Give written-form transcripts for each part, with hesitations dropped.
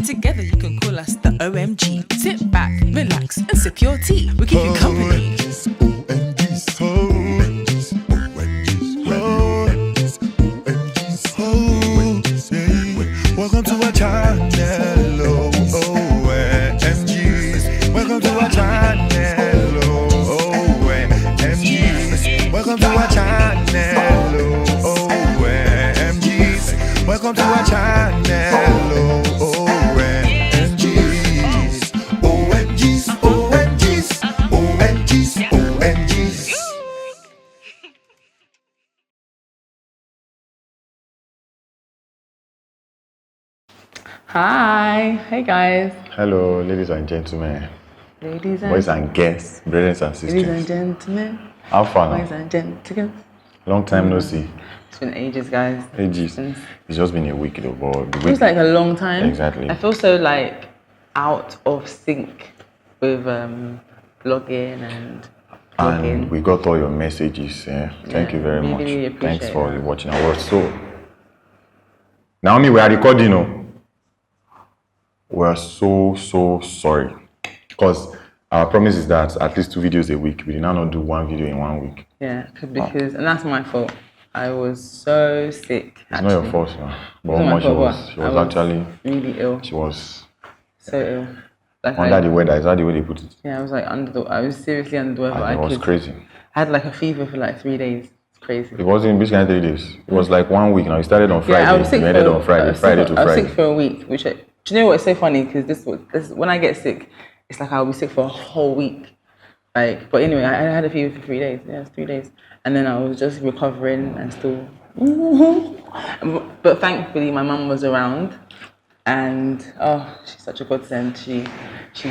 together you can call us the OMG. Sit back, relax, and sip your tea. We keep you company. Welcome to our channel, OMGs. Welcome to our channel, OMGs. Welcome to our channel, OMGs. Welcome to our channel, OMGs. OMGs, OMGs, OMGs, OMGs. Hi, hey guys. Hello, ladies and gentlemen. Ladies and Boys and guests, brothers and sisters. ladies and gentlemen. How far Boys now? and gentlemen. Long time no see. It's been ages, guys. Ages. It's just been a week though, but the Feels week, like a long time. Exactly. I feel so like out of sync with blogging and vlogging. and we got all your messages. Thank you very much. really appreciate Thanks for that. watching our work. So, Naomi, we are recording, We're so sorry. Because our promise is that at least 2 videos a week. We did not do 1 video in 1 week. Yeah, because and that's my fault. I was so sick. It's not your fault, no. But It's not my she fault, was, but she I was actually, really ill. she was So ill. Like under the weather. Is that the way they put it? Yeah, I was like I was seriously under the weather. And it was crazy. I had like a fever for like 3 days. It's crazy. It wasn't basically 3 days. It was like 1 week now. You started on Friday. Yeah, I was sick you ended on Friday. I was Friday sick, to I was Friday. sick for a week, do you know what's so funny? Because this when I get sick, it's like I'll be sick for a whole week. Like, but anyway, I had a fever for 3 days. Yeah, it's 3 days, and then I was just recovering and still. But thankfully, my mum was around, and she's such a godsend. She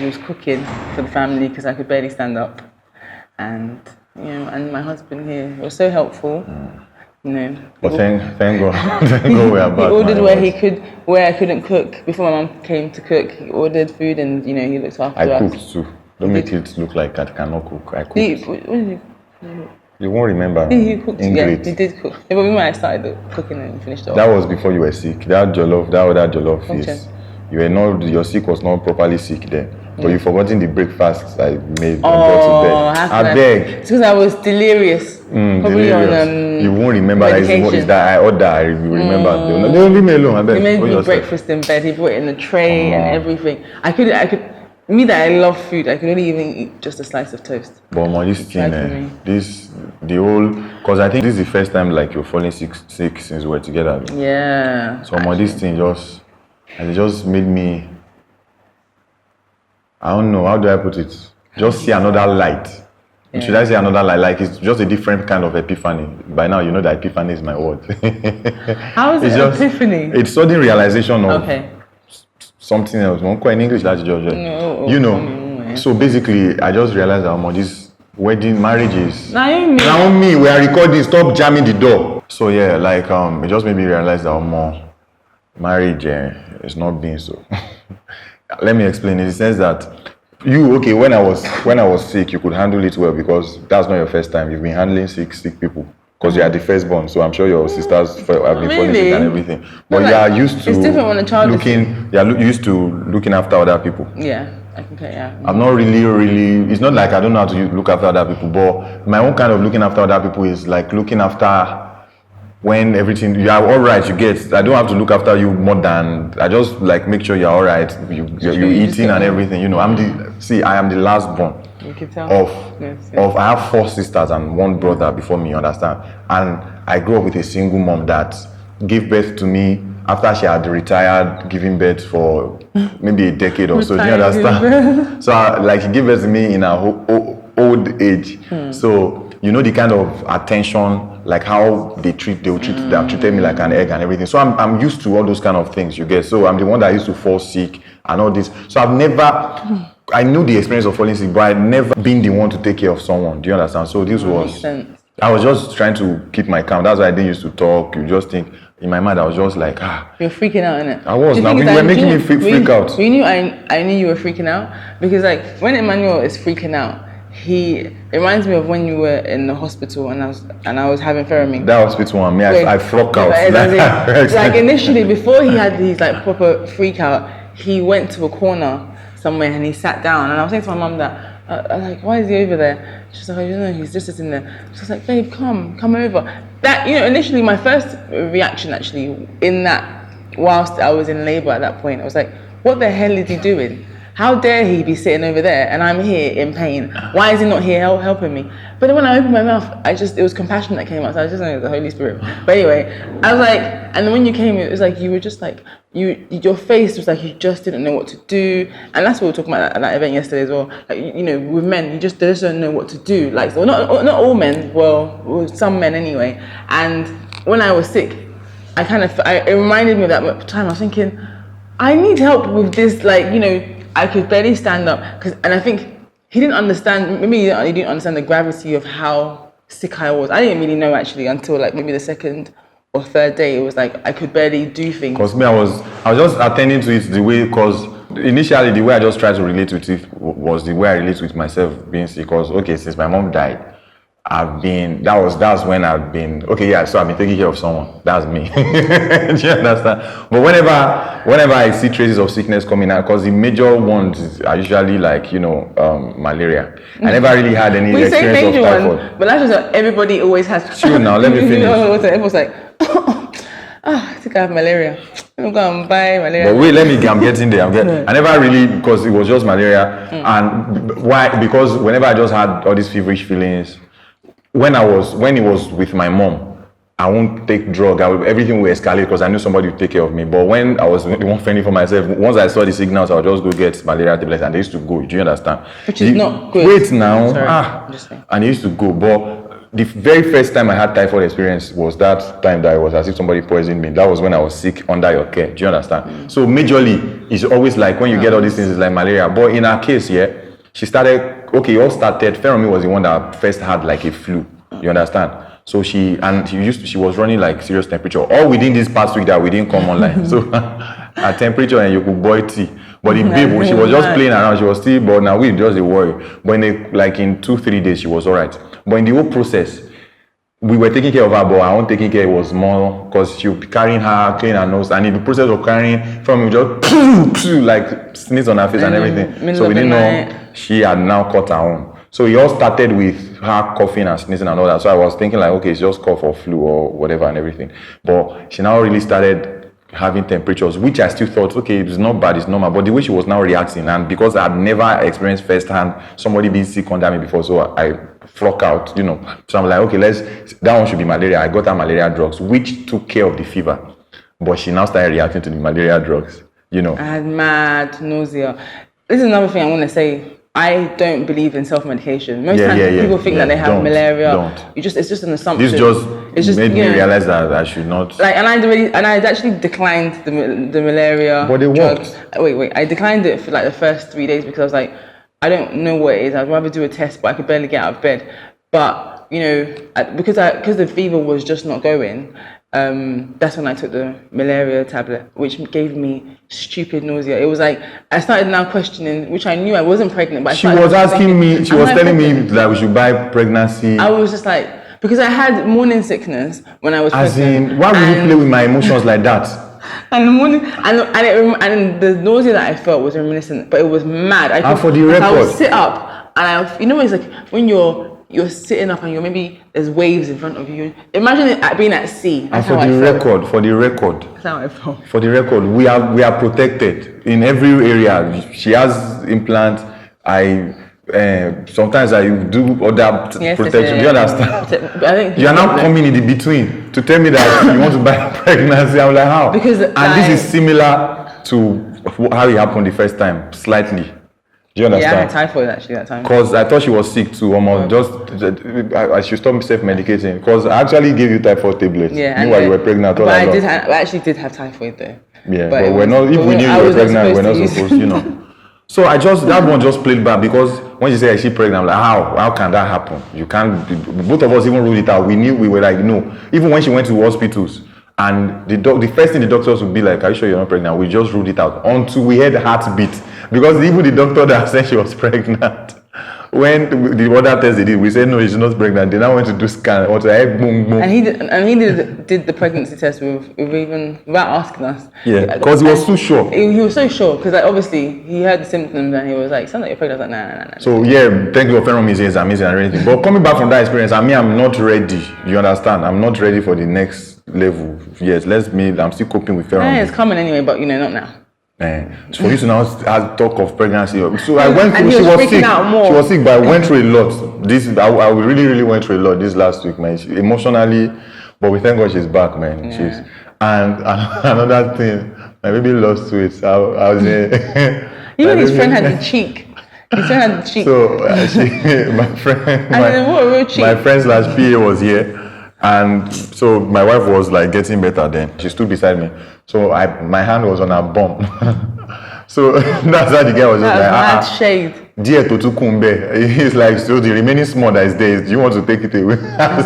was cooking for the family because I could barely stand up, and and my husband here was so helpful. But thank God, thank God we are back. He ordered where I couldn't cook. Before my mum came to cook, he ordered food and he looked after us. I cooked too. Don't make it look like I cannot cook. I cooked. What did you? You won't remember. He cooked. Yeah, Ingrid. he did cook. Yeah, but when I started cooking and finished it off. That was before you were sick. That other jollof Okay. is. You were not. Your sick was not properly sick then. But you forgotten the breakfast I made and brought to bed. I beg. It's because I was delirious. Probably Delirious. on You won't remember that medication. that I order. You remember. They will leave me alone. I beg. He made Hold me yourself. breakfast in bed. He brought it in the tray and everything. I could. Me that I love food, I could only even eat just a slice of toast. But this thing, Tried for me. because I think this is the first time like you're falling sick since we're together. Yeah. So this thing just made me, I don't know, how do I put it? Just see another light. Yeah. Should I say another light? Like it's just a different kind of epiphany. By now you know that epiphany is my word. How is it epiphany? It's sudden realization of Okay. something else. In English, that's just So basically, I just realized that this wedding marriage is. Naomi, we are recording. Stop jamming the door. So yeah, like it just made me realize that marriage is not being so. Let me explain. In the sense that when I was sick, you could handle it well because that's not your first time. You've been handling sick people. Because you are the firstborn, so I'm sure your sisters have been falling sick and everything. But you are used to it's different when a child used to looking after other people. Yeah, I can yeah. I'm not really. It's not like I don't know how to look after other people, but my own kind of looking after other people is like looking after when everything you are all right. You get. I don't have to look after you more than I just like make sure you're all right. You're eating and everything. I am the last born. You can tell. I have 4 sisters and 1 brother before me, you understand? And I grew up with a single mom that gave birth to me after she had retired, giving birth for maybe a decade or so. Do you understand? So she gave birth to me in her old age. So the kind of attention, like how they treated me like an egg and everything. So I'm used to all those kind of things, you get. So I'm the one that used to fall sick and all this. So I knew the experience of falling sick, but I'd never been the one to take care of someone. Do you understand? So this was, I was just trying to keep my calm. That's why I didn't used to talk. You just think, in my mind, I was just like, You're freaking out, innit? I was. Now, you were making me freak out. You knew I knew you were freaking out? Because like, when Emmanuel is freaking out, it reminds me of when you were in the hospital and I was having therapy. That hospital one, I flock out. Like initially, before he had his like proper freak out, he went to a corner somewhere and he sat down. And I was saying to my mum that, I was like, why is he over there? She's like, I don't know, he's just sitting there. She was like, babe, come over. That, initially my first reaction actually in that, whilst I was in labour at that point, I was like, what the hell is he doing? How dare he be sitting over there and I'm here in pain? Why is he not here helping me? But then when I opened my mouth, it was compassion that came out. So I just know it was the Holy Spirit. But anyway, I was like, and then when you came, it was like you were just like, your face was like you just didn't know what to do. And that's what we were talking about at that event yesterday as well. Like, with men, they just don't know what to do. Like, well, not all men, well, some men anyway. And when I was sick, it reminded me of that time. I was thinking, I need help with this, I could barely stand up, and I think he didn't understand. Maybe he didn't understand the gravity of how sick I was. I didn't really know actually until maybe the second or third day. It was like I could barely do things. Because me, I was just attending to it the way, because initially the way I just tried to relate with it was the way I relate with myself being sick. Because since my mom died, that's when I've been, so I've been taking care of someone. That's me. Do you understand? But whenever I see traces of sickness coming out, because the major ones are usually malaria. I never really had any experience of typhoid. But that's just everybody always has. Sure, now let me finish. Everyone's like, I think I have malaria. I'm going to buy malaria. But wait, I'm getting there. I never really, because it was just malaria. And why? Because whenever I just had all these feverish feelings, when it was with my mom, I won't take drug. Everything will escalate because I knew somebody would take care of me. But when I was the one fending for myself, once I saw the signals, I would just go get malaria tablets, and they used to go. Do you understand? Which is not good. Wait now. And they used to go. But the very first time I had typhoid experience was that time that it was as if somebody poisoned me. That was when I was sick under your care. Do you understand? So majorly, it's always like when you get all these things, it's like malaria. But in her case, she started. It all started. Feromi was the one that first had a flu. You understand? So she was running serious temperature. All within this past week that we didn't come online. So her temperature and you could boil tea. But the babe, she was just playing around. She was still, but now we just a worry. But in 2-3 days, she was alright. But in the whole process, we were taking care of her, but our own taking care was more because she would be carrying her, cleaning her nose, and in the process of carrying, from just sneeze on her face and everything. So we didn't know she had now caught her own. So it all started with her coughing and sneezing and all that. So I was thinking it's just cough or flu or whatever and everything. But she now really started having temperatures, which I still thought, it's not bad, it's normal. But the way she was now reacting, and because I had never experienced firsthand somebody being sick under me before, so I flock out, So I'm like, that one should be malaria. I got her malaria drugs, which took care of the fever. But she now started reacting to the malaria drugs, I had mad nausea. This is another thing I want to say. I don't believe in self-medication. Most times people think that they have malaria. It's just an assumption. This just made me realize that I should not. And I actually declined the malaria. But they drugs. Wait. I declined it for the first 3 days because I was like, I don't know what it is. I'd rather do a test, but I could barely get out of bed. But because the fever was just not going. That's when I took the malaria tablet, which gave me stupid nausea. It was I started now questioning, which I knew I wasn't pregnant, but she was asking me, she was telling me that we should buy pregnancy. I was just because I had morning sickness when I was pregnant. As in, why would you play with my emotions like that? And the morning, and the nausea that I felt was reminiscent, but it was mad. For the record, I would sit up, and it's when you're sitting up and there's waves in front of you. Imagine it being at sea. That's and for the record, that's how I felt. For the record, we are protected in every area. She has implants. Sometimes I do other protection. Do you understand? I think you are now coming in the between to tell me that you want to buy pregnancy. I'm like, how? Because this is similar to how it happened the first time, slightly. Do you understand? Yeah, I had typhoid actually that time. Because I thought she was sick too. I should stop self-medicating. Because I actually gave you typhoid tablets. Yeah, meanwhile you were pregnant. But I actually did have typhoid though. Yeah, but we're not. If we knew you were pregnant, we're not supposed. So that one just played bad because when she said she's pregnant, I'm like, how can that happen? You can't. Both of us even ruled it out. We knew, we were like, no. Even when she went to hospitals, and the first thing the doctors would be like, are you sure you're not pregnant? We just ruled it out until we heard heartbeat. Because even the doctor that said she was pregnant when the other test they did, we said no, she's not pregnant. They now went to do scan. Boom, boom. And he did the pregnancy test with even without asking us. Yeah, because he was too sure. He was so sure because like obviously he heard the symptoms and he was like, "Sounds like you're pregnant." I was like, nah. So yeah, thank you for Ferrum is amazing and everything. But coming back from that experience, I'm not ready. You understand? I'm not ready for the next level. Yes, I'm still coping with Ferrum. Yeah, it's coming anyway, but not now. For you to now talk of pregnancy, so I went through. She was sick. She was sick, but I went through a lot. I really went through a lot this last week, man. Emotionally, but we thank God she's back, man. Yeah. And another thing, my baby lost weight. I was even his friend had the cheek. His friend had the cheek. So my friend slash PA was here. And so my wife was like getting better then. She stood beside me. So my hand was on her bum. So that's how the guy was just like, shade. Dear to Kumbe. He's like, so the remaining small that is there, do you want to take it away? I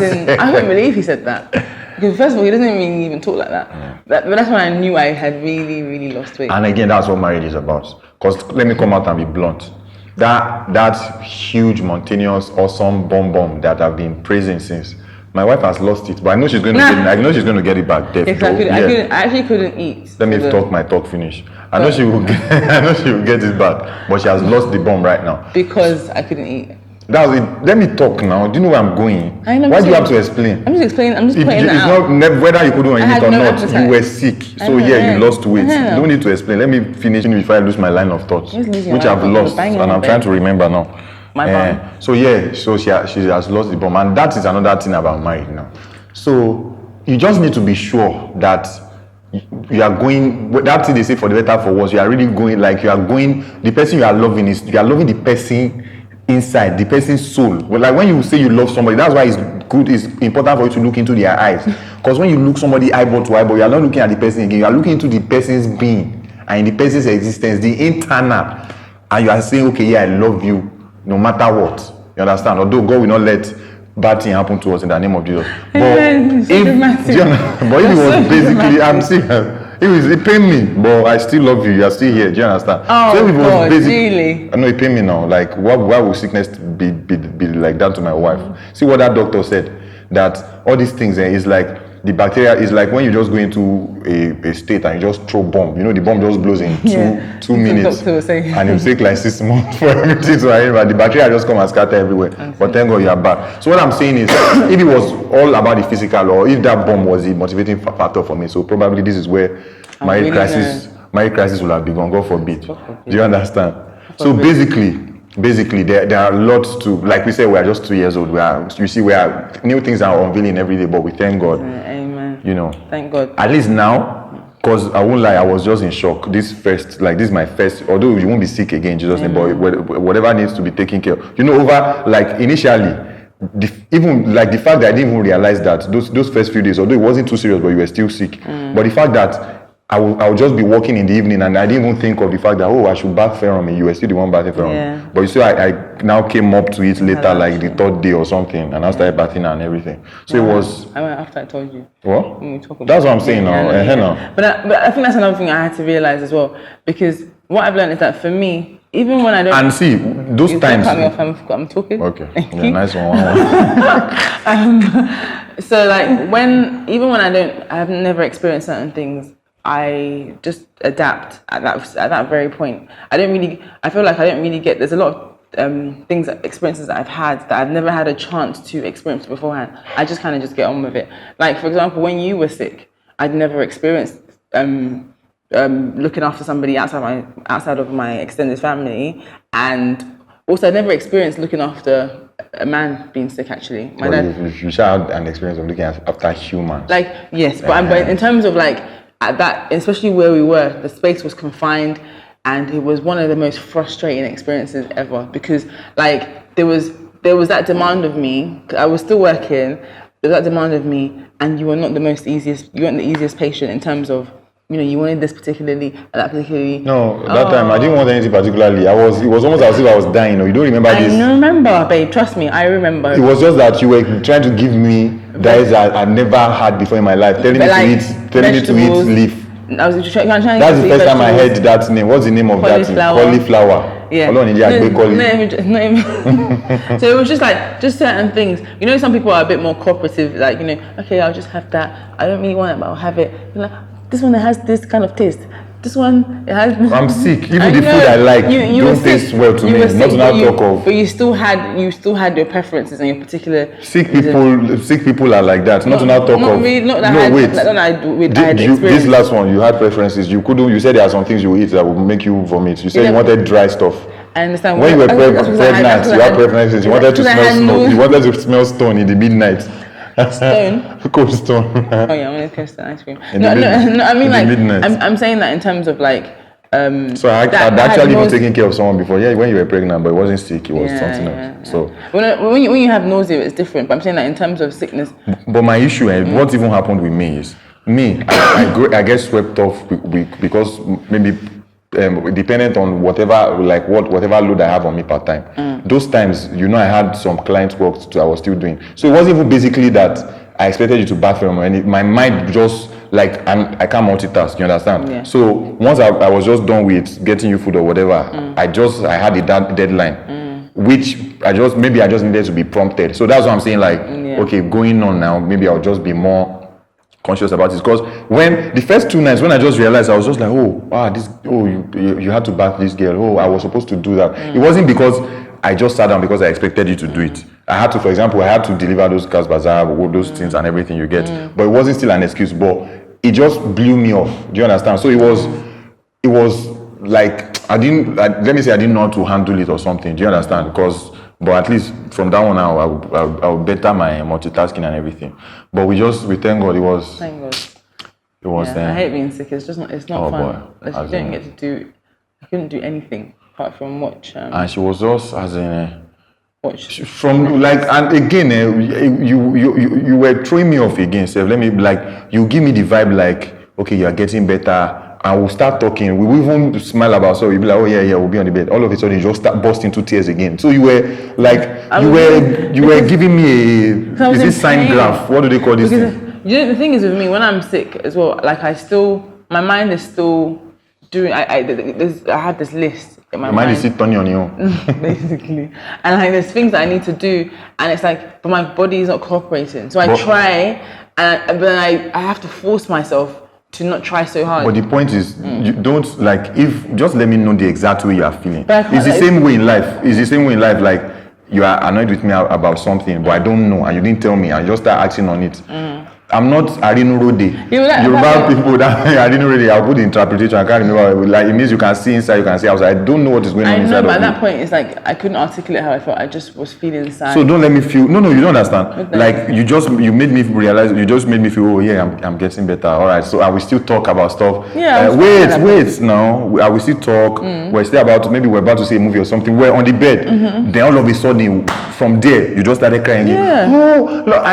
couldn't believe he said that. Because first of all, he doesn't even talk like that. Yeah. But that's when I knew I had really, really lost weight. And again, that's what marriage is about. Because let me come out and be blunt. That huge, mountainous, awesome bomb that I've been praising since. My wife has lost it, but I know she's going to get it back. I actually couldn't eat. Let me talk my talk finish. I know she will get it back, but she has lost the bomb right now. Because I couldn't eat. That's it. Let me talk now. Do you know where I'm going? I know. Why do you have to explain? I'm just explaining. I'm just pointing it's out. Not whether you couldn't eat or not. Appetite. You were sick, so you lost weight. You don't need to explain. Let me finish before I lose my line of thought, which I've lost, and I'm trying to remember now. So she has lost the bomb, and that is another thing about marriage now. So you just need to be sure that you are going. That thing they say for the better for worse. You are really going like you are going. The person you are loving you are loving the person inside, the person's soul. But like when you say you love somebody, that's why it's important for you to look into their eyes. Because when you look somebody eyeball to eyeball, you are not looking at the person again. You are looking into the person's being and the person's existence, the internal, and you are saying, okay, yeah, I love you. No matter what, you understand? Although God will not let bad thing happen to us in the name of Jesus. But if it was basically, I'm serious. It pained me, but I still love you. You are still here. Do you understand? Oh, so if it was God, really? I know it pained me now. Like, why would sickness be like that to my wife? See what that doctor said. That all these things is like the bacteria is like when you just go into a state and you just throw bomb. You know, the bomb just blows in two minutes, and it take like 6 months for everything to arrive. But the bacteria just come and scatter everywhere. But thank God you are back. So what I'm saying is, if it was all about the physical, or if that bomb was the motivating factor for me, so probably this is where marriage crisis will have begun. God forbid. Do you understand? So basically there are lots to, like we said, we are just 2 years old. New things are unveiling every day, but we thank God. Amen. You know, thank God. At least now, because I won't lie, I was just in shock. This is my first, although you won't be sick again, Jesus' name, but whatever needs to be taken care of. You know, over like initially, even like the fact that I didn't even realize that those first few days, although it wasn't too serious, but you were still sick. But the fact that I will just be walking in the evening, and I didn't even think of the fact that I should bath Ferrum. You were still the one bathing Ferrum. But you see, I now came up to it later, like the third day or something, and I started bathing her and everything. So it was. I went after I told you. What? That's what I'm saying now. But I think that's another thing I had to realize as well, because what I've learned is that for me, even when I don't. And see, those times. Cut me off. I'm talking. Okay. Yeah, nice one. So like even when I've never experienced certain things. I just adapt at that very point. I feel like I don't really get, there's a lot of experiences that I've had that I've never had a chance to experience beforehand. I just kind of just get on with it. Like, for example, when you were sick, I'd never experienced looking after somebody outside of my extended family, and also I never experienced looking after a man being sick. Actually, my dad. You should have an experience of looking after humans. Like yes, but in terms of like. At that, especially where we were, the space was confined, and it was one of the most frustrating experiences ever, because like there was that demand of me. I was still working. There was that demand of me, and you weren't the easiest patient in terms of, you know, you wanted this particularly and that particularly. No, that time I didn't want anything particularly. It was almost as if I was dying. You don't remember this? I remember, babe. Trust me, I remember. It was just that you were trying to give me diets that I never had before in my life, telling me to eat leaf. I was trying That's the first time I heard that name. What's the name of that thing? Cauliflower. Yeah. Not even. So it was just certain things. You know, some people are a bit more cooperative. Like, okay, I'll just have that. I don't really want it, but I'll have it. Like, this one has this kind of taste. This one, it has. I'm sick. Even the food I like you don't taste well to me. Not to talk of. But you still had your preferences and your particular. Sick people are like that. Not to talk of. This last one, you had preferences. You couldn't. You said there are some things you eat that would make you vomit. You said you wanted dry stuff. I understand. When you were pregnant, you had preferences. You wanted to smell snow. You wanted to smell stone in the midnight. Stone? Cold stone. Oh yeah, I wanted cold stone ice cream. No, I mean like, I'm saying that in terms of like, so I'd actually been taking care of someone before. Yeah, when you were pregnant, but it wasn't sick. It was something else. So when you have nausea, it's different. But I'm saying that in terms of sickness. But my issue, what even happened with me is, I get swept off because maybe dependent on whatever load I have on me per time. Those times, I had some client work I was still doing. So it wasn't even basically that I expected you to bathroom or anything. My mind just like I can't multitask. You understand? Yeah. So once I was just done with getting you food or whatever, I had a deadline, which I just needed to be prompted. So that's what I'm saying. Like, okay, going on now, maybe I'll just be more conscious about it, because when the first 2 nights when I just realized, I was just like, you had to bath this girl, I was supposed to do that. It wasn't because I just sat down because I expected you to do it. I had to, for example, deliver those cars bazaar, those things and everything you get, but it wasn't still an excuse, but it just blew me off. Do you understand? So it was like I didn't know how to handle it or something. Do you understand? But at least from that one I'll better my multitasking and everything. But we thank God it was. Thank God. It was. I hate being sick. It's just not. It's not fun. Like, you don't get to do. I couldn't do anything apart from watch. And she was just as in. Watch. From like, and again, you were throwing me off again. So let me you give me the vibe like, okay, you are getting better. And we'll start talking. We will even smile about, so you'll be like, oh yeah, we'll be on the bed. All of a sudden, you just start bursting into tears again. So you were like, you were giving me is this sine graph? What do they call this thing? The thing is with me, when I'm sick as well, like my mind is still doing. I have this list in my mind. Is still turning on you, basically. And like there's things that I need to do, and it's like, but my body is not cooperating. So I try, but then I have to force myself to not try so hard. But the point is, you don't just let me know the exact way you are feeling. It's the same way in life. Like you are annoyed with me about something, but I don't know, and you didn't tell me, and you just start acting on it. I'm not Arinurode. Yoruba people that Arinurode, I'll put the interpretation. I can't remember. Like it means you can see inside, you can see outside. I don't know what is going on inside. I know, but at that point, it's like I couldn't articulate how I felt. I just was feeling sad. So don't let me feel. No, you don't understand. Like you made me realize. You just made me feel. Oh yeah, I'm getting better. All right. So I will still talk about stuff. Yeah. Wait. Now I will still talk. We're still we're about to see a movie or something. We're on the bed. Then all of a sudden, from there, you just started crying. Yeah. Oh, no,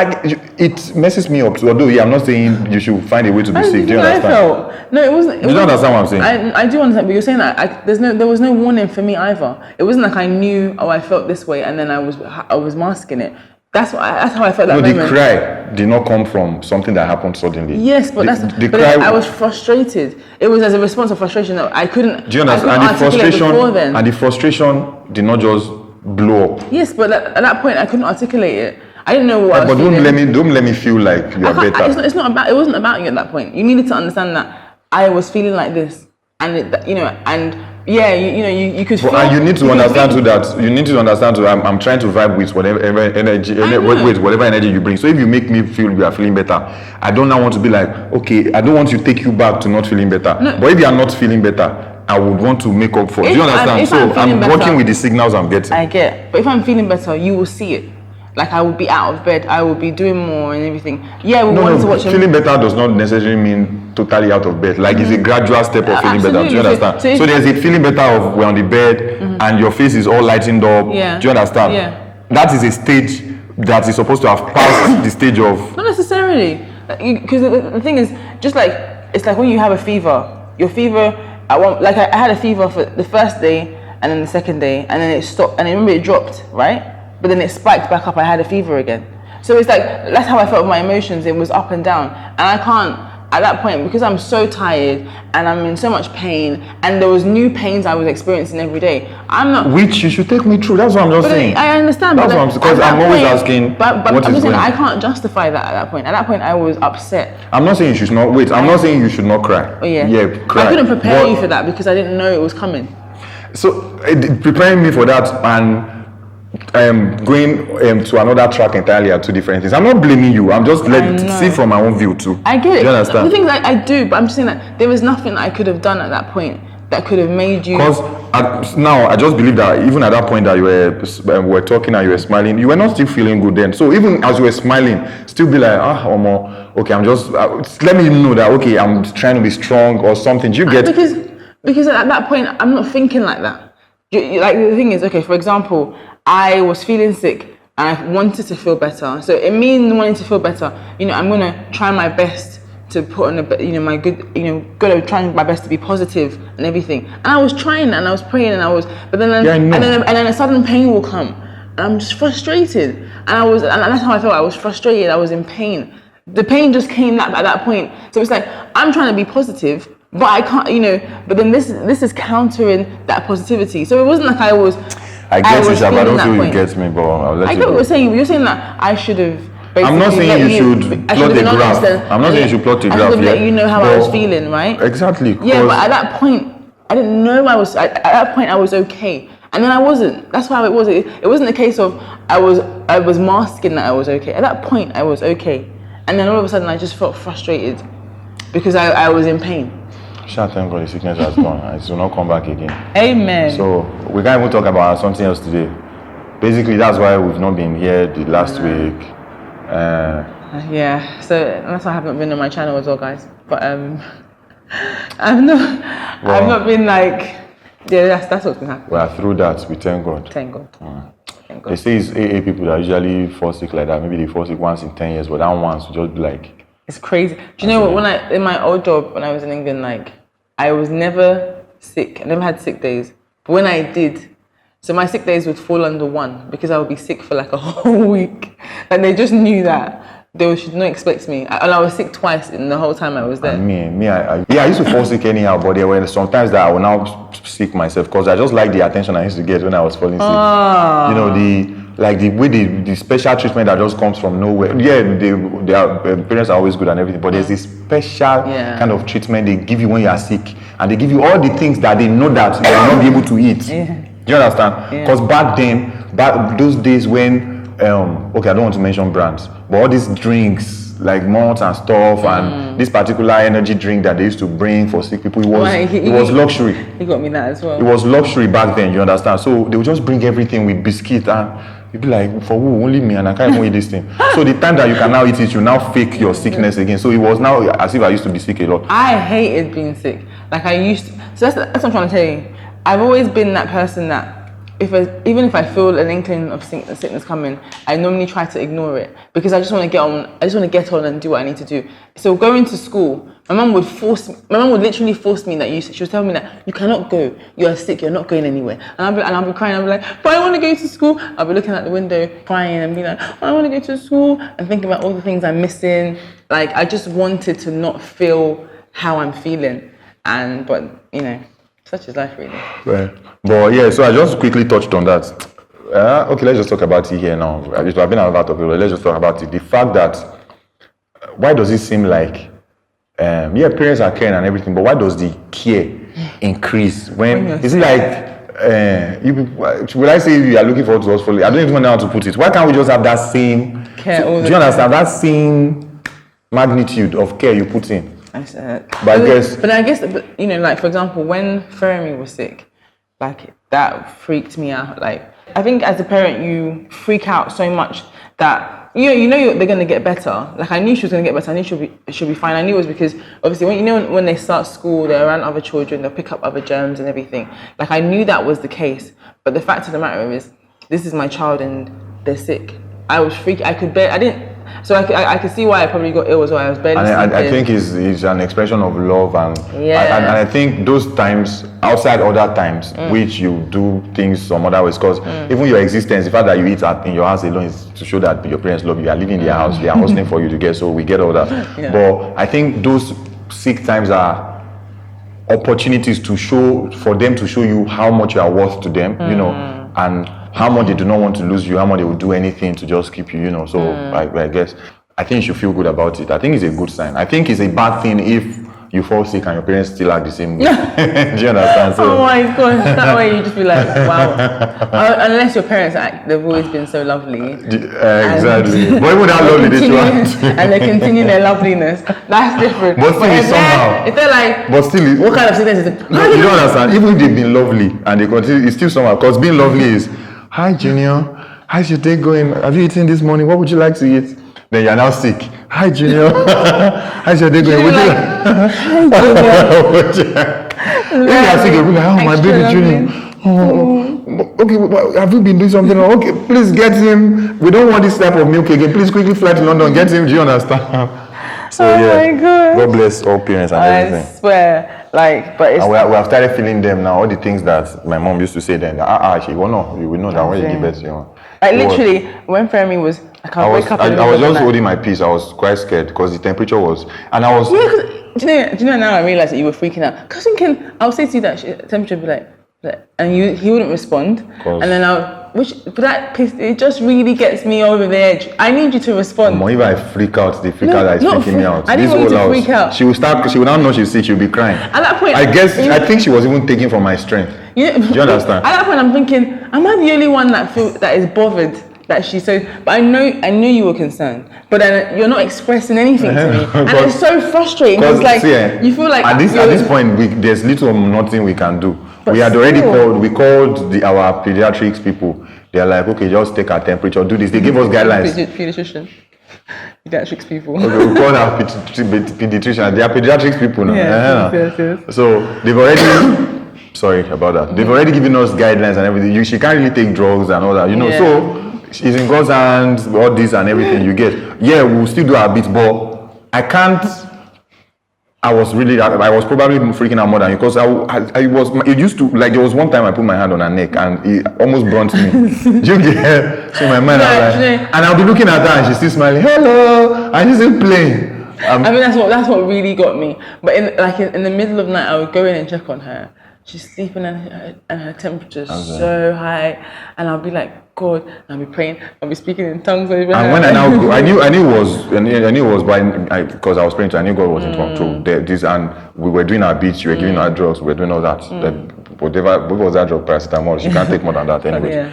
it messes me up. Although, I'm not saying you should find a way to be sick. Do you understand? No, it wasn't. You don't understand what I'm saying? I do understand, but you're saying that there was no warning for me either. It wasn't like I knew, I felt this way, and then I was masking it. That's how I felt that moment. The cry did not come from something that happened suddenly. Yes, but I was frustrated. It was as a response of frustration that I couldn't. Do you understand? And the frustration did not just blow up. Yes, but at that point I couldn't articulate it. I didn't know what I was feeling. But don't let me feel like you are better. It's not about. It wasn't about you at that point. You needed to understand that I was feeling like this, and you could. And you need to understand too that you need to understand too. I'm trying to vibe with whatever energy, whatever energy you bring. So if you make me feel you are feeling better, I don't now want to be like, okay, I don't want to take you back to not feeling better. No. But if you are not feeling better, I would want to make up for it. Do you understand? So I'm working with the signals I'm getting. I get. But if I'm feeling better, you will see it. Like I will be out of bed, I will be doing more and everything. Yeah, we want to watch. Feeling better does not necessarily mean totally out of bed. Like it's a gradual step of feeling better. Do you understand? So there's a feeling better of we're on the bed and your face is all lightened up. Yeah. Do you understand? Yeah. That is a stage that is supposed to have passed the stage of. Not necessarily, because the thing is, just like it's like when you have a fever. Your fever, I had a fever for the first day and then the second day, and then it stopped, and I remember it dropped, right? But then it spiked back up. I had a fever again. So it's like that's how I felt with my emotions. It was up and down, and I can't at that point, because I'm so tired and I'm in so much pain, and there was new pains I was experiencing every day, I'm not. Which you should take me through. That's what I'm just saying. I understand. That's what I'm, because I'm always asking. But what I'm is just saying, going I can't justify that at that point. At that point, I was upset. I'm not saying you should not wait. I'm not saying you should not cry. Oh yeah. Yeah, cry. I couldn't prepare you for that because I didn't know it was coming. So preparing me for that and going to another track entirely are two different things. I'm not blaming you. I'm just letting see from my own view too. I get it. Do you understand? The things I do, but I'm just saying that there was nothing I could have done at that point that could have made you. Because now I just believe that even at that point that you were talking and you were smiling, you were not still feeling good then. So even as you were smiling, still be like, okay, I'm just let me know that okay, I'm trying to be strong or something. Do you get? Because at that point I'm not thinking like that. Like the thing is, okay, for example, I was feeling sick and I wanted to feel better. So in me wanting to feel better, I'm gonna try my best to put on my good, gonna try my best to be positive and everything. And I was trying and I was praying but then and then a sudden pain will come and I'm just frustrated. And that's how I felt. I was frustrated. I was in pain. The pain just came at that point. So it's like I'm trying to be positive, but I can't, but then this is countering that positivity. So it wasn't like I was. I get you, but I don't feel you get me, but I'll let you get what you're saying. You're saying that I should have. I'm not saying you should plot a graph. I'm not saying you should plot a graph. I should have let you know how I was feeling, right? Exactly. Yeah, but at that point, I didn't know I was. At that point, I was okay, and then I wasn't. That's how it was. It wasn't a case of I was masking that I was okay. At that point, I was okay, and then all of a sudden, I just felt frustrated because I was in pain. Thank God the sickness has gone. It will not come back again. Amen. So we can't even talk about something else today. Basically, that's why we've not been here the last week. Yeah. So that's why I haven't been on my channel as well, guys. But I've not been like. Yeah, that's what's been happening. We are through that. We thank God. Thank God. Thank God. They say it's AA people that usually fall sick like that. Maybe they fall sick once in 10 years, but that once will just be like. It's crazy. Do you know what? In my old job when I was in England, like I was never sick. I never had sick days. But when I did, so my sick days would fall under one because I would be sick for like a whole week, and they just knew that they should not expect me. And I was sick twice in the whole time I was there. I used to fall sick anyhow, but there were sometimes that I would now sick myself because I just like the attention I used to get when I was falling sick. The way the special treatment that just comes from nowhere. Yeah, their parents are always good and everything, but there's this special kind of treatment they give you when you are sick, and they give you all the things that they know that you will not be able to eat. Yeah. Do you understand? Because back those days when I don't want to mention brands, but all these drinks like malts and stuff, and this particular energy drink that they used to bring for sick people, it was luxury. He got me that as well. It was luxury back then, you understand? So they would just bring everything with biscuit, and you'd be like, for who? Only me, and I can't even eat this thing. So the time that you can now eat it, you now fake your sickness again. So it was now as if I used to be sick a lot. I hated being sick. Like I used to. So that's what I'm trying to tell you. I've always been that person that even if I feel an inkling of sickness coming, I normally try to ignore it because I just want to get on. I just want to get on and do what I need to do. So going to school, my mum would literally force me that she was telling me that you cannot go. You are sick. You're not going anywhere. And I'll be crying. I'll be like, but I want to go to school. I'll be looking out the window, crying, and be like, I want to go to school, and thinking about all the things I'm missing. Like I just wanted to not feel how I'm feeling, but such is life, really. Well, but yeah, so I just quickly touched on that. Okay, let's just talk about it here now. I've been about topic, but let's just talk about it. The fact that why does it seem like parents are caring and everything, but why does the care increase when is it like will I say you are looking forward to us fully? I don't even know how to put it. Why can't we just have that same care? Do you understand that same magnitude of care you put in? But I guess, like for example, when Fermi was sick, like that freaked me out. Like I think as a parent, you freak out so much that they're gonna get better. Like I knew she was gonna get better. I knew she'll be fine. I knew it was because obviously when they start school, they're around other children, they'll pick up other germs and everything. Like I knew that was the case. But the fact of the matter is, this is my child and they're sick. I was freaking. So I can see why I probably got ill as well. I was barely And I sleeping. think it's an expression of love, and Yeah. and I think those times outside other times which you do things some other ways, because even your existence, the fact that you eat in your house alone is to show that your parents love you. You are living in their house, they are hustling for you to get, so we get all that. Yeah. But I think those sick times are opportunities for them to show you how much you are worth to them, you know, and how much they do not want to lose you, how much they will do anything to just keep you, you know. So I guess I think you should feel good about it. I think it's a good sign. I think it's a bad thing if you fall sick and your parents still act the same way. Do you understand? So, Oh my god, that way you just be like, wow. Unless your parents they've always been so lovely. exactly. But even that lovely, they should act. And they continue their loveliness. That's different. But still, somehow. If they're like, But still, what kind of sickness is it? no, you don't understand. Even if they've been lovely and they continue, it's still somehow. Because being lovely is, hi Junior, how's your day going? Have you eaten this morning? What would you like to eat? Then you're now sick. Hi Junior, how's your day going? Would you like? If you're sick, you'll be like, oh my baby Junior. Oh, okay, well, have you been doing something wrong? Okay, please get him. We don't want this type of milk again. Please quickly fly to London. Get him. Do you understand? So Oh my God. God bless all parents and I everything. swear, like, but it's And we have started feeling them now. All the things that my mom used to say then. She will know. You will know that when you give birth, you know. like literally when Femi was, like, I wake up. I was just holding my peace. I was quite scared because the temperature was, and I was. Yeah, 'cause, do you know now I realize that you were freaking out. Cause thinking, I'll say to you that temperature would be like, and he wouldn't respond, and then it just really gets me over the edge. I need you to respond. More if I freak out, the freak out that is freaking me out. I didn't want you to freak out. She will now know she's sick. She'll be crying. At that point, I think she was even taking from my strength. Do you understand? At that point, I'm thinking, am I the only one that is bothered that she's so? But I knew you were concerned, but then you're not expressing anything to me, and it's so frustrating. It's like you feel like at this point, there's little or nothing we can do. We had already called our pediatrics people. They're like, okay, just take our temperature, do this. They gave us guidelines. Pediatrician. Pediatrics people. Okay, we call our pediatricians. They are pediatrics people now. Yes. So they've already, sorry about that. They've already given us guidelines and everything. She can't really take drugs and all that, you know. Yeah. So she's in God's hands, all this and everything you get. Yeah, we'll still do our bit, but I can't. I was probably freaking out more than you, because it used to, like, there was one time I put my hand on her neck and it almost burnt me. You get? So my mind, and I'll be looking at her and she's still smiling, hello, and she's still playing. I mean, that's what really got me. But in the middle of the night, I would go in and check on her. She's sleeping and her temperature's so high, and I'll be like, God, and I'll be praying, I'll be speaking in tongues over her. And when I now go, I knew it was because I was praying to, I knew God was in control. And we were doing our beats, you were giving our drugs, we were doing all that. What was that drug, paracetamol? She can't take more than that anyway. Yeah.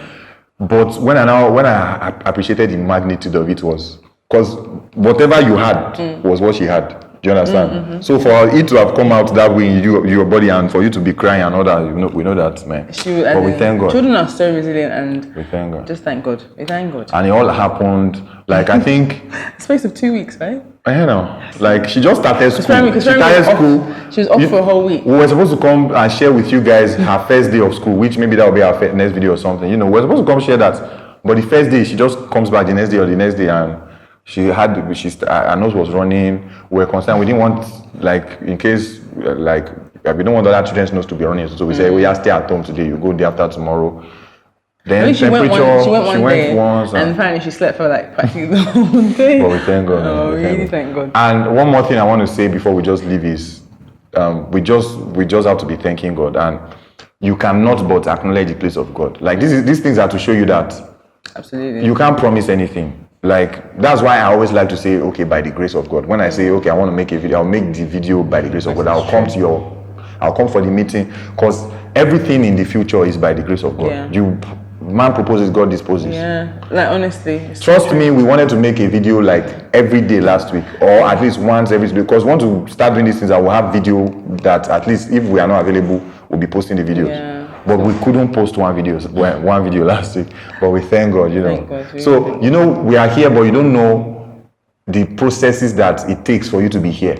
But when I appreciated the magnitude of it was, because whatever you had was what she had. Do you understand? So for it to have come out that way in your body, and for you to be crying and all that, we know that, man. But we thank God. Children are so resilient, and we thank God. Just thank God. We thank God. And it all happened, like, I think, space of 2 weeks, right? I know. Like, she just started school. She started school. She was off for a whole week. We were supposed to come and share with you guys her first day of school, which maybe that will be our next video or something. You know, we're supposed to come share that. But the first day, she just comes back the next day or the next day, and her nose was running. We were concerned. We didn't want, like, in case, like, we don't want other children's nose to be running. So we said, we have to stay at home today. You go day after tomorrow. Then she went one day, once, and apparently she slept for like practically the whole day. But we thank God. Oh, really thank God. And one more thing I want to say before we just leave is, we just have to be thanking God, and you cannot but acknowledge the place of God. Like, these things are to show you that absolutely you can't promise anything. Like, that's why I always like to say, okay, by the grace of God. When I say, okay, I want to make a video, I'll make the video by the grace of God. I'll come for the meeting, because everything in the future is by the grace of God. Yeah. Man proposes, God disposes. Yeah, like, honestly. Trust me, we wanted to make a video like every day last week, or at least once every week, because we want to start doing these things. I will have video that, at least if we are not available, we'll be posting the videos. Yeah. But we couldn't post one video last week. But we thank God, you know. Thank God, really. So, you know, we are here, but you don't know the processes that it takes for you to be here.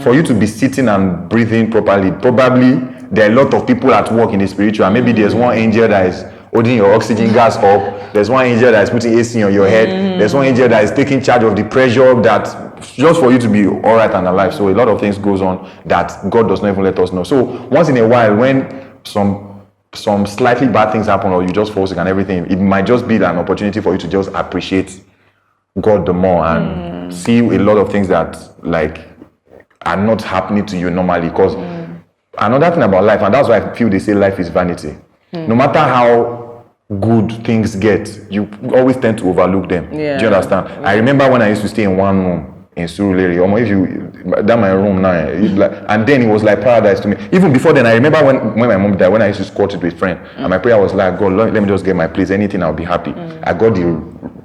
For you to be sitting and breathing properly. Probably there are a lot of people at work in the spiritual, and maybe there's one angel that is holding your oxygen gas up. There's one angel that is putting AC on your head. There's one angel that is taking charge of the pressure that just for you to be all right and alive. So a lot of things goes on that God does not even let us know. So once in a while, when some slightly bad things happen or you just fall sick and everything, it might just be an opportunity for you to just appreciate God the more and see a lot of things that like are not happening to you normally. Because another thing about life, and that's why I feel they say life is vanity. No matter how good things get, you always tend to overlook them. Do you understand? I remember when I used to stay in one room in Surulere, or if you that my room now, and then it was like paradise to me. Even before then, I remember when my mom died, when I used to squat it with friends, and my prayer was like, God, let me just get my place, anything, I'll be happy. I got the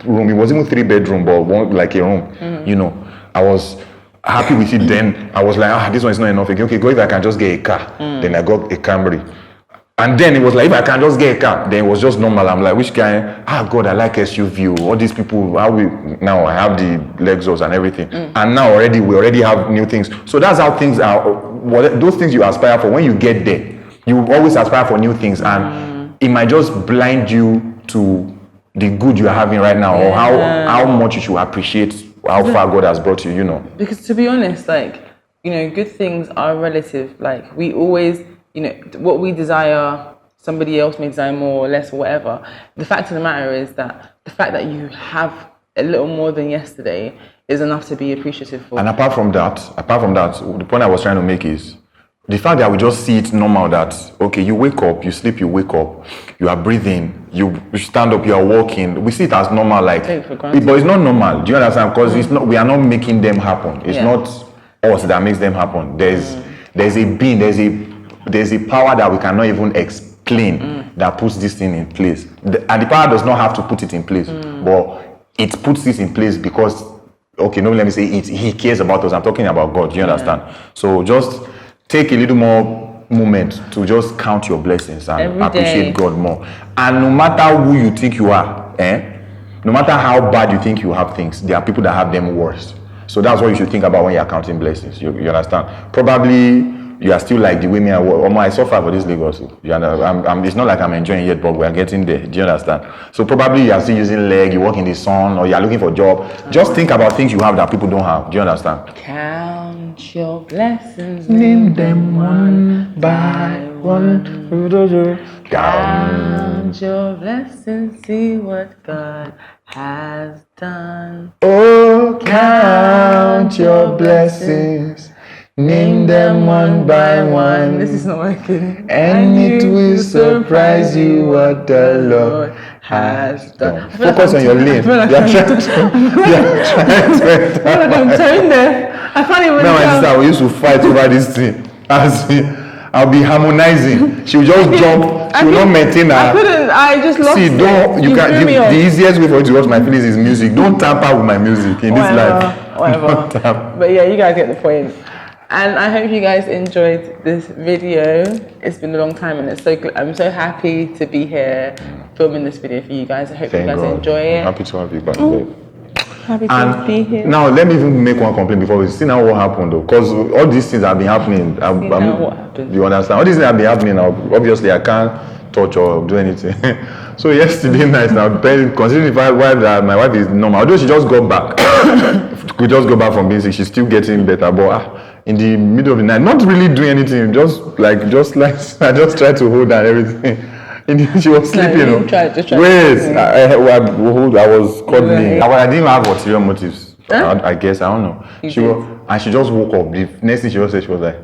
room. It wasn't even 3-bedroom, but one like a room. You know, I was happy with it. Then I was like, this one is not enough. Okay, go if I can just get a car. Then I got a Camry. And then it was like, if I can just get a car, then it was just normal. I'm like, which guy? God, I like SUV. All these people, now I have the Lexus and everything. And now we already have new things. So that's how things are. Those things you aspire for, when you get there, you always aspire for new things. And it might just blind you to the good you are having right now, or how much you should appreciate how far God has brought you, you know. Because to be honest, like, you know, good things are relative. Like, we always, you know, what we desire, somebody else may desire more or less or whatever. The fact of the matter is that the fact that you have a little more than yesterday is enough to be appreciative for. And apart from that, the point I was trying to make is the fact that we just see it normal that, okay, you wake up, you sleep, you wake up, you are breathing, you stand up, you are walking. We see it as normal, like, but it's not normal. Do you understand? Because it's not. We are not making them happen. It's not us that makes them happen. There's a being, there's a power that we cannot even explain that puts this thing in place. And the power does not have to put it in place, but it puts this in place because, okay, no, let me say it. He cares about us. I'm talking about God. Do you understand? So just take a little more moment to just count your blessings and appreciate God more. And no matter who you think you are, no matter how bad you think you have things, there are people that have them worse. So that's what you should think about when you're counting blessings. You understand? Probably you are still like the way I suffer for this Lagos. It's not like I'm enjoying yet, but we are getting there. Do you understand? So probably you are still using leg, you work in the sun, or you are looking for a job. Just think about things you have that people don't have. Do you understand? Count your blessings, name them one by one. Count your blessings, see what God has done. Oh, count your blessings. Name them one by one. This is not working. And it will surprise you what the Lord has done. Focus on your lane. I feel like I'm tone deaf. I can't even. Now my sister, we used to fight over this thing. I'll be harmonizing. She will just jump. She will not maintain her. I couldn't. I just lost. See, you can't. The easiest way for you to watch my feelings is music. Don't tamper with my music in this life. Whatever. But yeah, you guys get the point. And I hope you guys enjoyed this video. It's been a long time, and I'm so happy to be here filming this video for you guys. I hope you guys enjoy it. Happy to have you back. Happy to be here. Now, let me even make one complaint before we see now what happened though, because all these things have been happening. What happened? You understand? All these things have been happening now. Obviously, I can't touch or do anything. So yesterday night, now considering my wife is normal, although she just got back. We just go back from being sick. She's still getting better, but in the middle of the night, not really doing anything, just like I just tried to hold her and everything. And she was sleeping. I was cuddling. I didn't have ulterior motives. I guess, I don't know. She just woke up. The next thing she just said, she was like,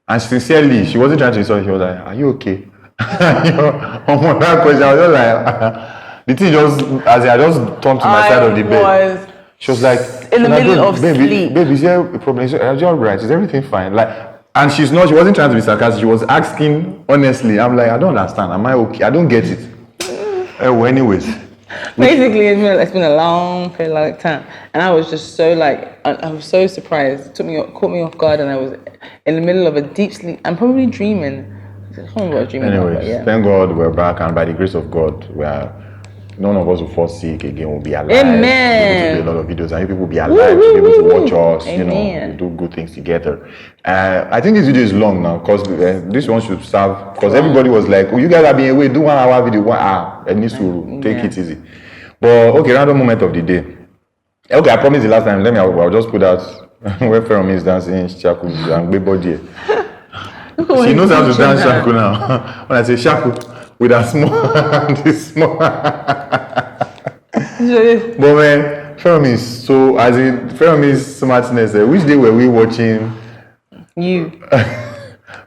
and sincerely, she wasn't trying to insult. She was like, "Are you okay?" On that question, I was just like, the thing I just turned to my side of the bed. She was like, in the middle of sleep. Baby, is there a problem? Are you all right? Is everything fine? Like, and she wasn't trying to be sarcastic. She was asking honestly. I'm like, I don't understand. Am I okay? I don't get it. Anyways. Basically, it's been a long period of time. And I was just so I was so surprised. It caught me off guard, and I was in the middle of a deep sleep. I'm probably dreaming. I can't remember what I was dreaming about. Anyways, thank God we're back, and by the grace of God, we are none of us will fall sick again. We'll be alive. Amen. We'll be able to do a lot of videos, and you people will be alive to be able to watch us. Amen. You know, we'll do good things together. I think this video is long now because this one should serve. Because everybody was like, "Oh, you guys are being away. Do 1 hour video. 1 hour. It needs to take it easy." But okay, random moment of the day. Okay, I promised the last time. I'll just put out where Feromi is dancing shaku and body. She knows how to dance shaku now. When I say shaku with a small, this small. But man, Feromi is so, as in Feromi's smartness. Which day were we watching? You.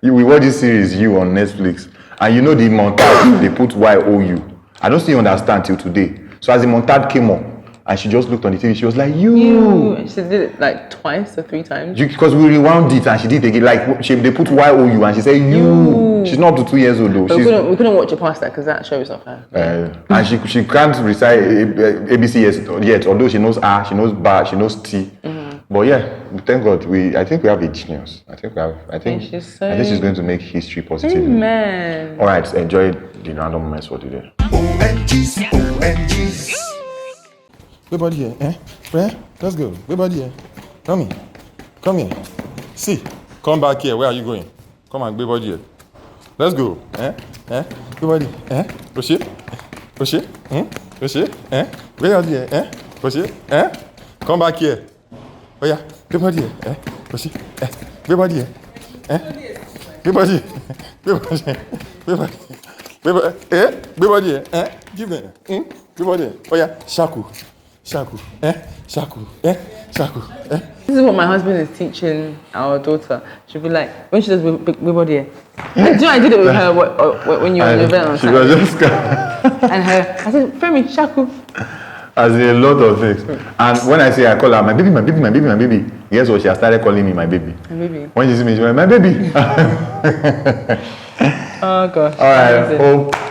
We watch this series You on Netflix, and you know the montage they put YOU. I don't still understand till today. So as the montage came up, and she just looked on the TV, she was like, you. She did it like twice or 3 times. Because we rewound it and she did it again. Like they put YOU and she said you. She's not up to 2 years old though. But we couldn't watch it past that because that show is not her. And she can't recite ABC yet, although she knows A, she knows B, she knows T. But yeah, thank God. I think we have a genius. I think she's going to make history positively. Amen. All right, enjoy the random moments for today. OMGs. Everybody here, let's go. Everybody here. Come here. See, come back here. Where are you going? Come on, everybody here. Let's go. Everybody, push it. Push it. Where are you here? Push it. Come back here. Oh yeah, everybody here. Push it. Everybody here. Everybody here. Give them. Everybody. Oh yeah, shaku. Shaku. This is what my husband is teaching our daughter. She'll be like, when she does big body. Do you know I did it with her when you were in the event on She was just and I said, Femi, shaku. As in a lot of things. And when I say I call her my baby, guess what? She has started calling me my baby. My baby. When she sees me, she's like, my baby. Oh gosh. All right.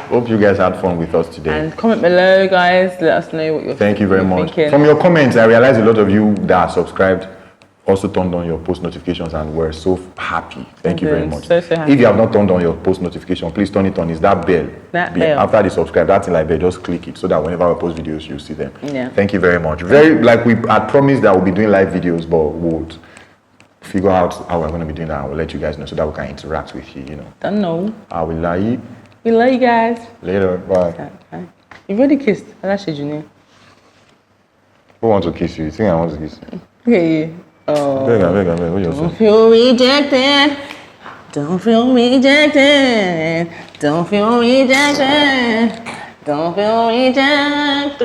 Hope you guys had fun with us today. And comment below, guys. Let us know what you're Thank you very much. thinking. From your comments, I realized a lot of you that are subscribed also turned on your post notifications, and we're so happy. Thank you very much. So happy. If you have not turned on your post notification, please turn it on. It's that bell. Bell. After the subscribe, that thing like bell, just click it so that whenever I post videos, you'll see them. Yeah. Thank you very much. Like we had promised that we'll be doing live videos, but we'll figure out how we're going to be doing that. I will let you guys know so that we can interact with you, you know. Don't know. I will lie you. We love you guys. Later. Bye. Bye. You've already kissed. That's Junior. Who wants to kiss you? You think I want to kiss you? Okay. Oh. Beg. What you Don't say? feel rejected. Don't feel rejected. Don't feel rejected. Don't feel rejected.